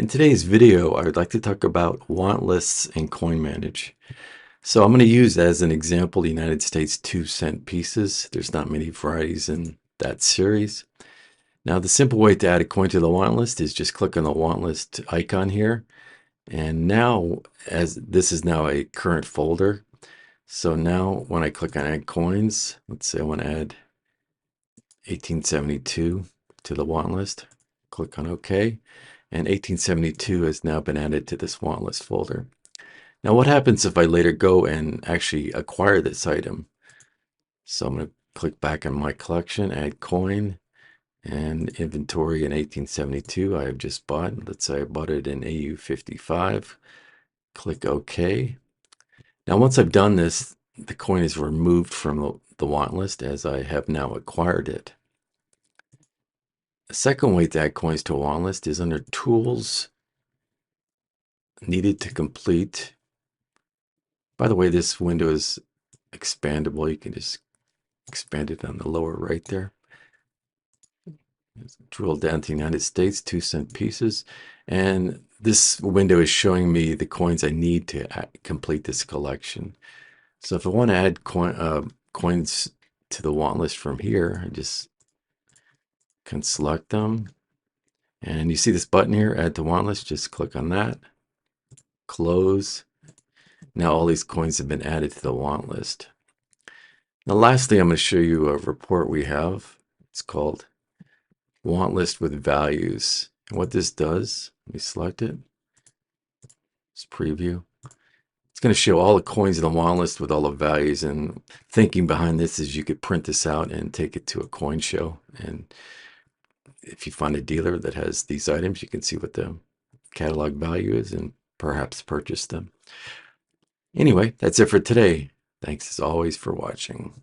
In today's video, I would like to talk about want lists in CoinManage. So I'm going to use as an example the United States 2-cent pieces. There's not many varieties in that series. Now, the simple way to add a coin to the want list is just click on the want list icon here. And now, as this is now a current folder, so now when I click on add coins, let's say I want to add 1872 to the want list, click on OK. And 1872 has now been added to this want list folder. Now, what happens if I later go and actually acquire this item? So I'm going to click back on my collection, add coin, and inventory in 1872 I have just bought. Let's say I bought it in AU55. Click OK. Now, once I've done this, the coin is removed from the want list as I have now acquired it. A second way to add coins to a want list is under Tools, Needed to Complete. By the way, this window is expandable. You can just expand it on the lower right there. Drill down to United States, 2-cent pieces. And this window is showing me the coins I need to complete this collection. So if I want to add coins to the want list from here, I just can select them. And you see this button here, add to want list, just click on that, close. Now all these coins have been added to the want list. Now lastly, I'm going to show you a report we have. It's called Want List with Values. And what this does, let me select it. Let's preview. It's going to show all the coins in the want list with all the values. And thinking behind this is you could print this out and take it to a coin show. And if you find a dealer that has these items, you can see what the catalog value is and perhaps purchase them. Anyway, that's it for today. Thanks as always for watching.